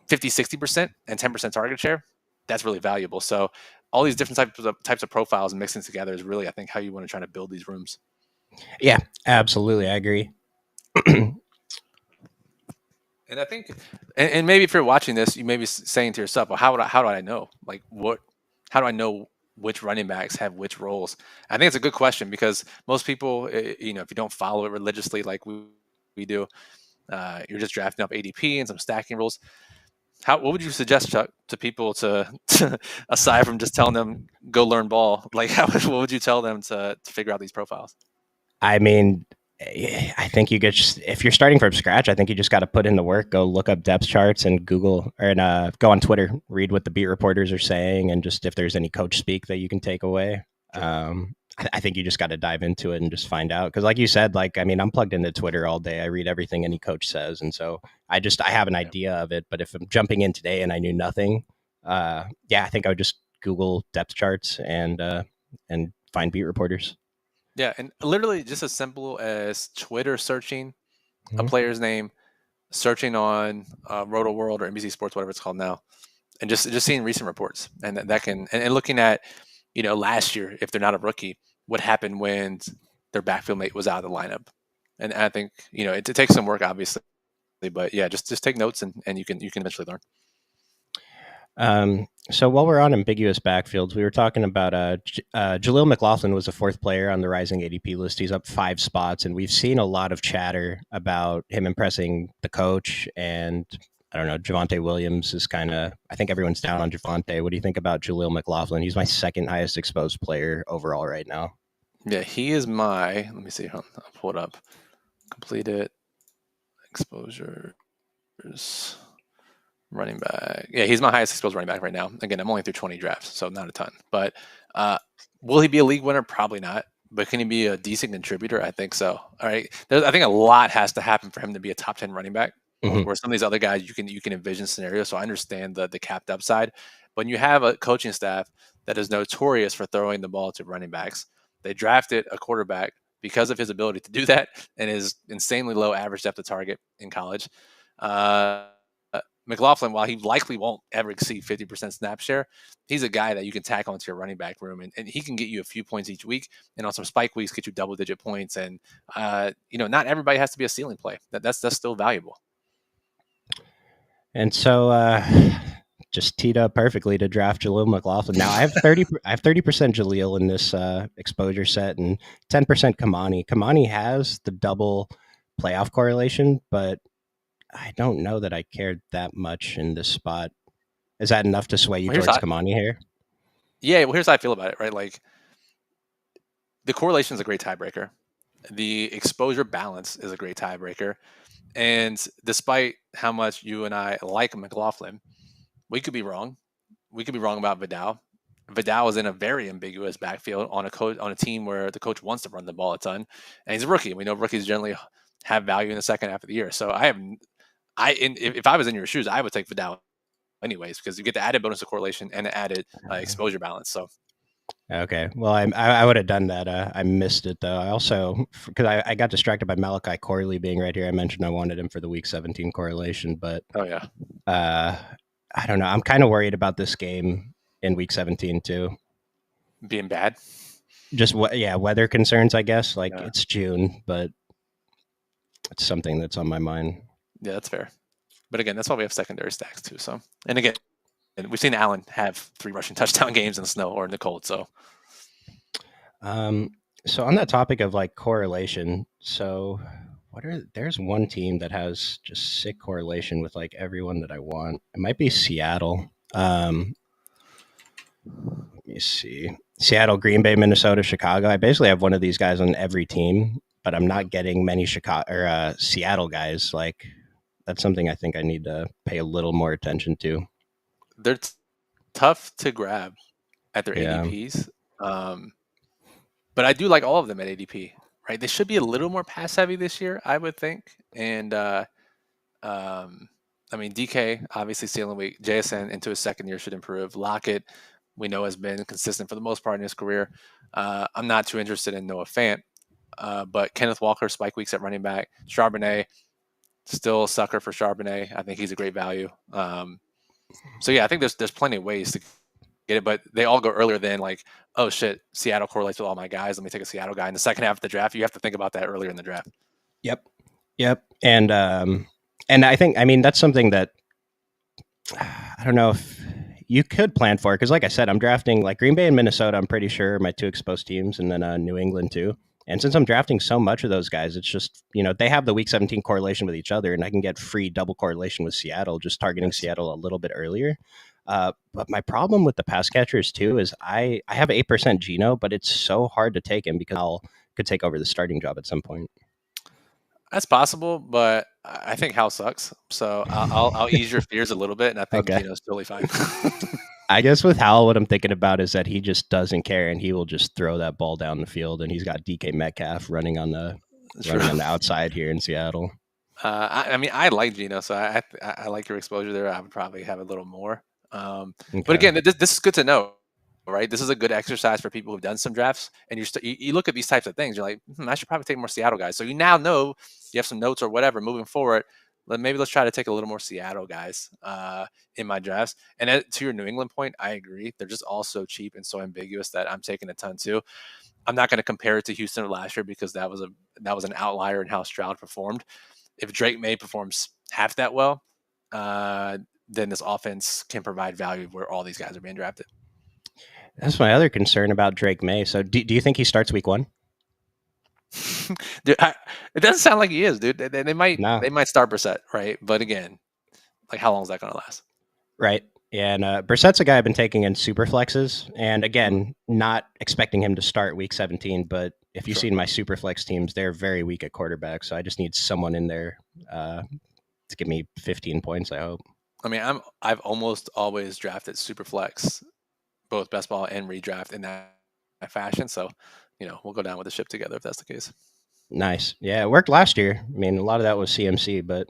50-60% and 10% target share, that's really valuable. So all these different types of profiles mixing together is really, I think, how you want to try to build these rooms. Yeah, absolutely. I agree. And I think, and maybe if you're watching this, you may be saying to yourself, well, how do I know? Like, how do I know which running backs have which roles? I think it's a good question, because most people, if you don't follow it religiously like we do, you're just drafting up ADP and some stacking rules. What would you suggest, Chuck, to people to aside from just telling them go learn ball? Like, what would you tell them to figure out these profiles? I mean, I think if you're starting from scratch, I think you just got to put in the work, go look up depth charts and Google, or go on Twitter, read what the beat reporters are saying, and just if there's any coach speak that you can take away. Sure. I think you just got to dive into it and just find out. Because like you said, I'm plugged into Twitter all day. I read everything any coach says. And so I have an idea of it. But if I'm jumping in today and I knew nothing, I think I would just Google depth charts and find beat reporters. Yeah, and literally just as simple as Twitter searching a player's name, searching on Roto World or NBC Sports, whatever it's called now, and just seeing recent reports, and that can and looking at last year, if they're not a rookie, what happened when their backfield mate was out of the lineup. And I think it takes some work, obviously, but yeah, just take notes and you can eventually learn. So while we're on ambiguous backfields, we were talking about Jaleel McLaughlin was the fourth player on the rising ADP list. He's up 5 spots, and we've seen a lot of chatter about him impressing the coach. And I don't know, Javonte Williams is I think everyone's down on Javonte. What do you think about Jaleel McLaughlin? He's my second highest exposed player overall right now. Yeah, he is let me see, I'll pull it up. Completed exposures. Running back. Yeah, he's my highest exposed running back right now. Again, I'm only through 20 drafts, so not a ton. But will he be a league winner? Probably not. But can he be a decent contributor? I think so. All right. I think a lot has to happen for him to be a top 10 running back. Mm-hmm. Where some of these other guys, you can envision scenarios. So I understand the capped upside. But when you have a coaching staff that is notorious for throwing the ball to running backs, they drafted a quarterback because of his ability to do that and his insanely low average depth of target in college. McLaughlin, while he likely won't ever exceed 50% snap share, he's a guy that you can tack onto your running back room, and he can get you a few points each week, and on some spike weeks get you double-digit points. And not everybody has to be a ceiling play. That's still valuable. And so, just teed up perfectly to draft Jaleel McLaughlin. Now I have 30% Jaleel in this exposure set and 10% Kamani. Kamani has the double playoff correlation, but I don't know that I cared that much in this spot. Is that enough to sway you towards Kamani here? Yeah, well, here's how I feel about it, right? Like, the correlation is a great tiebreaker. The exposure balance is a great tiebreaker. And despite how much you and I like McLaughlin, we could be wrong. We could be wrong about Vidal. Vidal is in a very ambiguous backfield on a team where the coach wants to run the ball a ton, and he's a rookie. We know rookies generally have value in the second half of the year. So if I was in your shoes, I would take Vidal anyways, because you get the added bonus of correlation and the added exposure balance. So. Okay. Well, I would have done that. I missed it though. I also, because I got distracted by Malachi Corley being right here. I mentioned I wanted him for the week 17 correlation, but I don't know. I'm kind of worried about this game in week 17 too. Being bad? Just weather concerns, I guess. It's June, but it's something that's on my mind. Yeah, that's fair. But again, that's why we have secondary stacks too. So, and again, we've seen Allen have 3 rushing touchdown games in the snow or in the cold. So, so on that topic of correlation, so there's one team that has just sick correlation with everyone that I want. It might be Seattle. Let me see. Seattle, Green Bay, Minnesota, Chicago. I basically have one of these guys on every team, but I'm not getting many Seattle guys. That's something I think I need to pay a little more attention to. They're tough to grab at their ADPs. But but I do like all of them at ADP. Right? They should be a little more pass heavy this year, I would think. And I mean, DK obviously ceiling week. JSN into his second year should improve. Lockett, we know, has been consistent for the most part in his career. I'm not too interested in Noah Fant, but Kenneth Walker spike weeks at running back. Charbonnet, still a sucker for Charbonnet. I think he's a great value. So yeah, I think there's plenty of ways to get it, but they all go earlier than like, oh shit, Seattle correlates with all my guys. Let me take a Seattle guy in the second half of the draft. You have to think about that earlier in the draft. Yep. And I think, I mean, that's something that I don't know if you could plan for, because like I said, I'm drafting like Green Bay and Minnesota. I'm pretty sure my two exposed teams, and then New England too. And since I'm drafting so much of those guys, it's just, they have the week 17 correlation with each other, and I can get free double correlation with Seattle, just targeting Seattle a little bit earlier. But my problem with the pass catchers too is I have 8% Geno, but it's so hard to take him because I'll could take over the starting job at some point. That's possible, but I think Hal sucks. So I'll ease your fears a little bit, and I think Okay. Geno's totally fine. I guess with Howell, what I'm thinking about is that he just doesn't care, and he will just throw that ball down the field, and he's got DK Metcalf running on the outside here in Seattle. I mean, I like Geno, so I like your exposure there. I would probably have a little more. But Okay. again, this is good to know, right? This is a good exercise for people who've done some drafts, and you look at these types of things. You're like, I should probably take more Seattle guys. So you now know you have some notes or whatever moving forward. Maybe let's try to take a little more Seattle guys in my drafts. And to your New England point, I agree. They're just all so cheap and so ambiguous that I'm taking a ton too. I'm not going to compare it to Houston last year because that was an outlier in how Stroud performed. If Drake May performs half that well, then this offense can provide value where all these guys are being drafted. That's my other concern about Drake May. So do you think he starts week 1? Dude, it doesn't sound like he is, dude. They might start Brissett, right? But again, like how long is that going to last? Right. Yeah, and Brissett's a guy I've been taking in super flexes, and again, not expecting him to start week 17. But if you've seen my super flex teams, they're very weak at quarterback, so I just need someone in there to give me 15 points. I hope. I mean, I've almost always drafted super flex, both best ball and redraft in that fashion. So, we'll go down with the ship together if that's the case. Nice. Yeah, it worked last year. I mean, a lot of that was CMC, but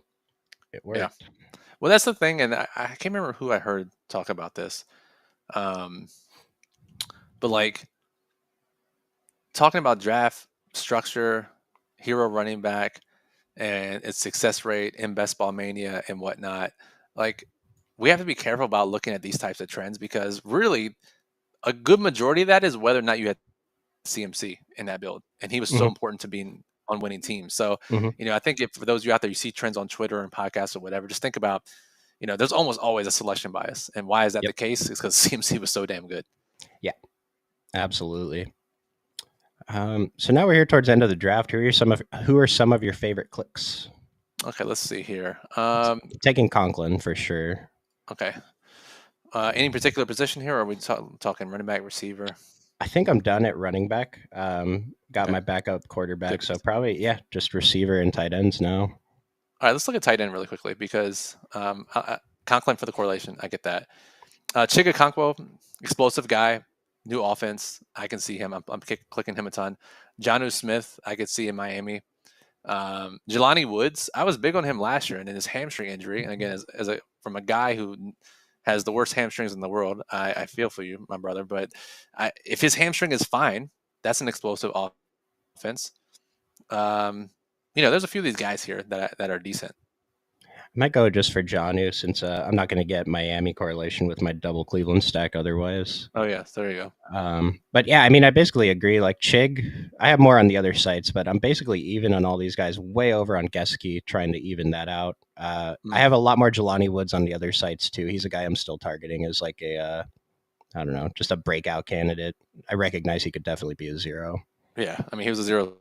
it worked. Yeah. Well, that's the thing, and I can't remember who I heard talk about this, but like talking about draft structure, hero running back, and its success rate in Best Ball Mania and whatnot. Like, we have to be careful about looking at these types of trends because really, a good majority of that is whether or not you had CMC in that build, and he was so important to being on winning teams. So, I think if for those of you out there, you see trends on Twitter and podcasts or whatever, just think about, there's almost always a selection bias, and why is that the case? It's because CMC was so damn good. Yeah, absolutely. So now we're here towards the end of the draft. Who are some of your favorite clicks? Okay, let's see here. Taking Conklin for sure. Okay. Any particular position here, or are we talking running back, receiver? I think I'm done at running back. Got my backup quarterback, so probably just receiver and tight ends now. All right, let's look at tight end really quickly because Conklin for the correlation. I get that. Chiga Okonkwo, explosive guy, new offense. I can see him. I'm clicking him a ton. Jonnu Smith, I could see in Miami. Jelani Woods, I was big on him last year, and in his hamstring injury, and again, from a guy who has the worst hamstrings in the world, I feel for you, my brother. But if his hamstring is fine, that's an explosive offense. There's a few of these guys here that are decent. I might go just for Jonnu since I'm not going to get Miami correlation with my double Cleveland stack otherwise. Oh, yeah. There you go. But yeah, I mean, I basically agree. Like Chig, I have more on the other sites, but I'm basically even on all these guys, way over on Gesicki, trying to even that out. I have a lot more Jelani Woods on the other sites too. He's a guy I'm still targeting as like I don't know, just a breakout candidate. I recognize he could definitely be a 0. Yeah, I mean, he was a 0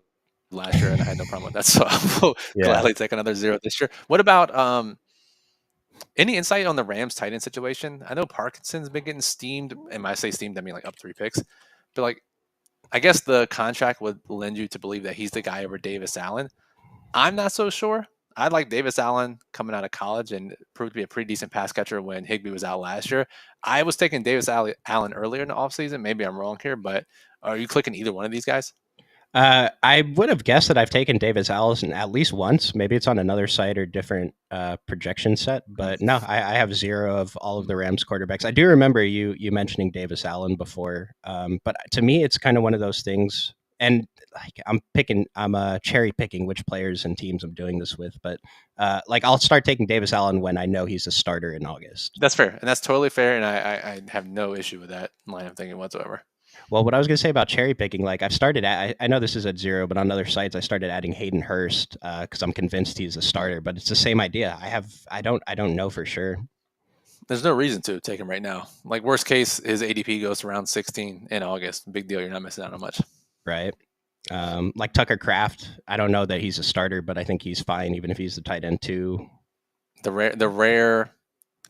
last year, and I had no problem with that. So I'll gladly take another 0 this year. What about any insight on the Rams tight end situation? I know Parkinson's been getting steamed, and when I say steamed, I mean like up 3 picks. But like, I guess the contract would lend you to believe that he's the guy over Davis Allen. I'm not so sure. I like Davis Allen coming out of college and proved to be a pretty decent pass catcher when Higbee was out last year. I was taking Allen earlier in the offseason. Maybe I'm wrong here, but are you clicking either one of these guys? I would have guessed that I've taken Davis Allison at least once. Maybe it's on another site or different projection set, but no, I have zero of all of the Rams quarterbacks. I do remember you mentioning Davis Allen before, but to me, it's kind of one of those things. And like I'm cherry picking which players and teams I'm doing this with, but like I'll start taking Davis Allen when I know he's a starter in August. That's fair, and that's totally fair, and I have no issue with that line of thinking whatsoever. Well, what I was going to say about cherry picking, like I've started, I know this is at zero, but on other sites I started adding Hayden Hurst because I'm convinced he's a starter. But it's the same idea. I don't know for sure. There's no reason to take him right now. Like worst case, his ADP goes to round 16 in August. Big deal. You're not missing out on much. Right. Like Tucker Kraft, I don't know that he's a starter, but I think he's fine even if he's the tight end too. The rare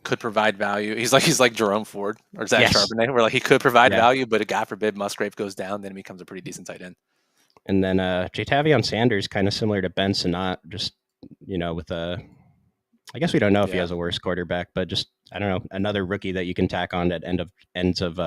could provide value. He's like Jerome Ford or Zach Yes. Charbonnet, where like he could provide Yeah. value, but God forbid Musgrave goes down, then he becomes a pretty decent tight end. And then Jatavion Sanders, kind of similar to Ben Sinnott, just with I guess we don't know if he has a worse quarterback, but just I don't know, another rookie that you can tack on at ends of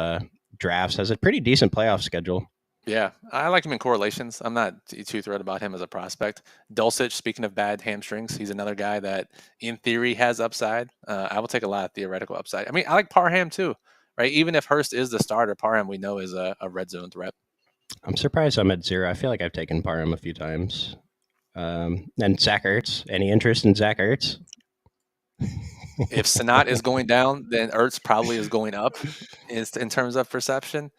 drafts, has a pretty decent playoff schedule. Yeah, I like him in correlations. I'm not too thrilled about him as a prospect. Dulcich, speaking of bad hamstrings, he's another guy that in theory has upside. I will take a lot of theoretical upside. I mean, I like Parham too, right? Even if Hurst is the starter, Parham we know is a red zone threat. I'm surprised I'm at zero. I feel like I've taken Parham a few times. And Zach Ertz. Any interest in Zach Ertz? If Sinnott is going down, then Ertz probably is going up in terms of perception.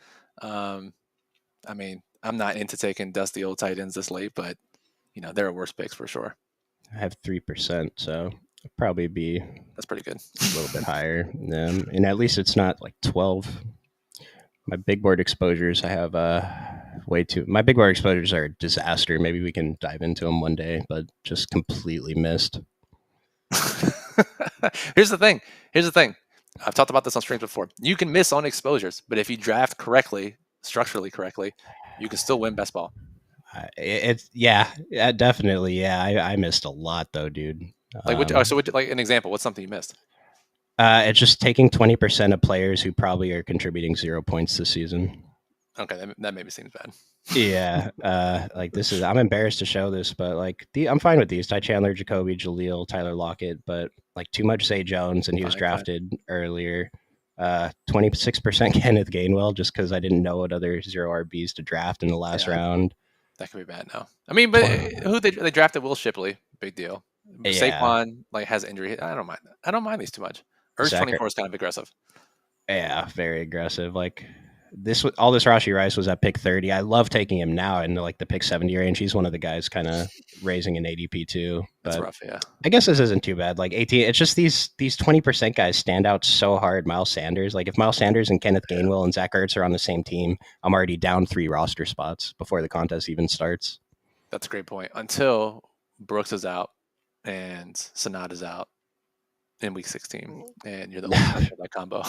I mean, I'm not into taking dusty old tight ends this late, but there are worse picks for sure. I have 3%, so I'd probably be that's pretty good. A little bit higher, and at least it's not like 12. My big board exposures, I have way too. My big board exposures are a disaster. Maybe we can dive into them one day, but just completely missed. Here's the thing. I've talked about this on streams before. You can miss on exposures, but if you draft correctly, structurally correctly, you can still win best ball. Definitely. Yeah, I missed a lot though, dude. Like, like an example, what's something you missed? It's just taking 20% of players who probably are contributing 0 points this season. Okay, that maybe seems bad. Yeah, like this is. I'm embarrassed to show this, but like I'm fine with these: Ty Chandler, Jacoby, Jaleel, Tyler Lockett. But like too much Zay Jones, and he was drafted earlier. 26% Kenneth Gainwell, just because I didn't know what other zero RBs to draft in the last round. That could be bad now. I mean, but who they drafted? Will Shipley, big deal. Yeah. Saquon like has injury. I don't mind that. I don't mind these too much. Urge 24 is kind of aggressive. Yeah, very aggressive. Like all this Rashee Rice was at pick 30. I love taking him now in like the pick 70 range. He's one of the guys kind of raising an ADP too. But that's rough, yeah. I guess this isn't too bad. Like 18, it's just these 20% guys stand out so hard. Miles Sanders, like if Miles Sanders and Kenneth Gainwell and Zach Ertz are on the same team, I'm already down 3 roster spots before the contest even starts. That's a great point. Until Brooks is out and Sinnott is out in week 16, and you're the only for that combo.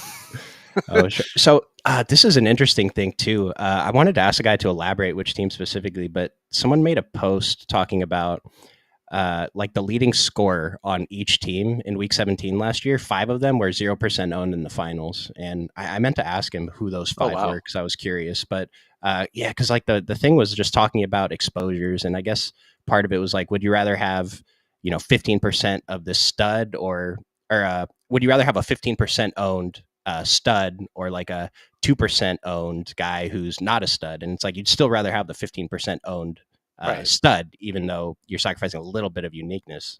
Oh, sure. So this is an interesting thing too. I wanted to ask a guy to elaborate which team specifically, but someone made a post talking about like the leading scorer on each team in week 17 last year. 5 of them were 0% owned in the finals, and I meant to ask him who those 5 were because I was curious. But yeah, because like the thing was just talking about exposures, and I guess part of it was like, would you rather have 15% of the stud or would you rather have a 15% owned stud or like a 2% owned guy who's not a stud? And it's like you'd still rather have the 15% owned stud, even though you're sacrificing a little bit of uniqueness.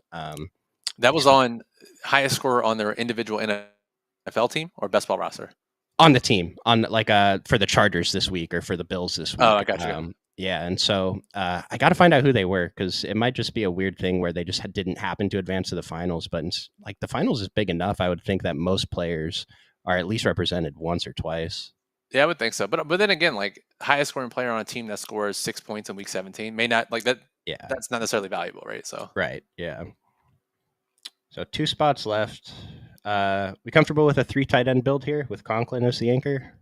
That was on highest score on their individual NFL team or best ball roster? On the team, on like for the Chargers this week or for the Bills this week. Oh, I got you. Yeah, and so I got to find out who they were because it might just be a weird thing where they just didn't happen to advance to the finals. But like the finals is big enough, I would think that most players are at least represented once or twice. Yeah, I would think so. But then again, like highest scoring player on a team that scores 6 points in week 17 may not like that. Yeah, that's not necessarily valuable, right? So right, yeah. So 2 spots left. We comfortable with a 3 tight end build here with Conklin as the anchor?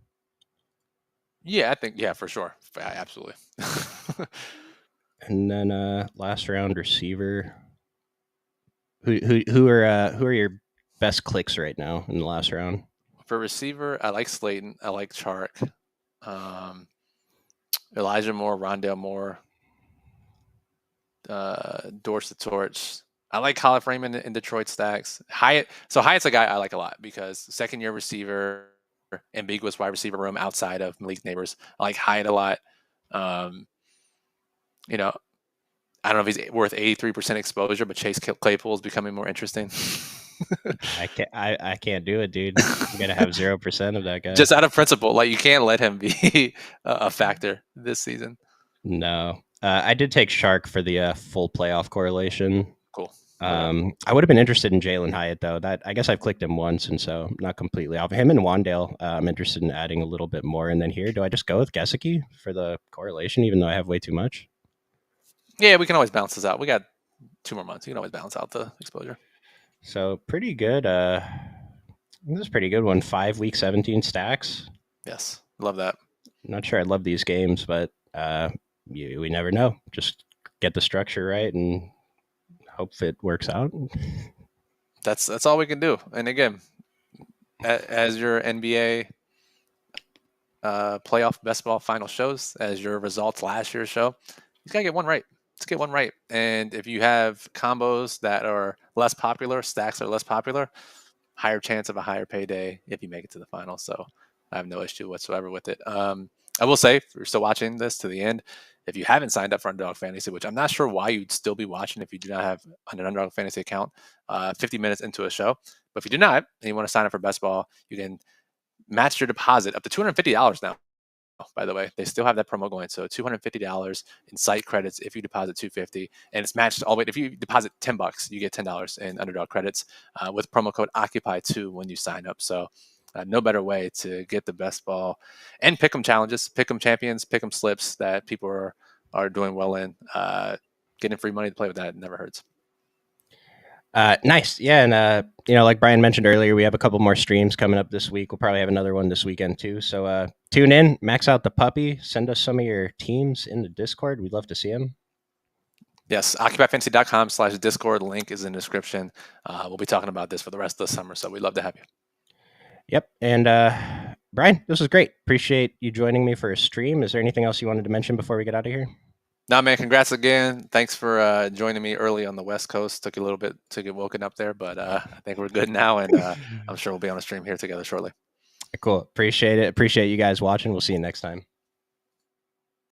Yeah, I think for sure, absolutely. And then last round receiver. Who are your best clicks right now in the last round? For receiver, I like Slayton. I like Chark. Elijah Moore, Rondale Moore, Dorsey Torch. I like Colin Freeman in Detroit stacks. Hyatt. So Hyatt's a guy I like a lot because second year receiver, ambiguous wide receiver room outside of Malik Neighbors. I like Hyatt a lot. Um, you know, I don't know if he's worth 83% exposure, but Chase Claypool is becoming more interesting. I can't do it, dude. You gotta have 0% of that guy. Just out of principle, like you can't let him be a factor this season. No, I did take Shark for the full playoff correlation. Cool. I would have been interested in Jalen Hyatt though. That I guess I've clicked him once, and so not completely off him and Wandale. I'm interested in adding a little bit more. And then here, do I just go with Gesicki for the correlation, even though I have way too much? Yeah, we can always balance this out. We got 2 more months. You can always balance out the exposure. So pretty good. This is a pretty good one. 5 week 17 stacks. Yes, love that. Not sure I love these games, but we never know. Just get the structure right and hope it works out. That's all we can do. And again, as your NBA playoff best ball final shows, as your results last year show, you gotta get one right. Let's get one right. And if you have combos that are less popular, stacks that are less popular, higher chance of a higher payday if you make it to the final. So I have no issue whatsoever with it. I will say, if you're still watching this to the end, if you haven't signed up for Underdog Fantasy, which I'm not sure why you'd still be watching if you do not have an Underdog Fantasy account, 50 minutes into a show. But if you do not and you want to sign up for Best Ball, you can match your deposit up to $250 now. By the way, they still have that promo going. So $250 in site credits if you deposit $250, and it's matched all the way. If you deposit $10, you get $10 in Underdog credits with promo code Occupy2 when you sign up. So no better way to get the best ball and pick 'em challenges, pick 'em champions, pick 'em slips that people are doing well in. Getting free money to play with that never hurts. Nice. Yeah. And, like Brian mentioned earlier, we have a couple more streams coming up this week. We'll probably have another one this weekend too. So tune in, max out the puppy, send us some of your teams in the Discord. We'd love to see them. Yes, occupyfantasy.com/Discord. Link is in the description. We'll be talking about this for the rest of the summer, so we'd love to have you. Yep. And Brian, this was great. Appreciate you joining me for a stream. Is there anything else you wanted to mention before we get out of here? No, man, congrats again. Thanks for joining me early on the West Coast. Took you a little bit to get woken up there, but I think we're good now, and I'm sure we'll be on a stream here together shortly. Cool. Appreciate it. Appreciate you guys watching. We'll see you next time.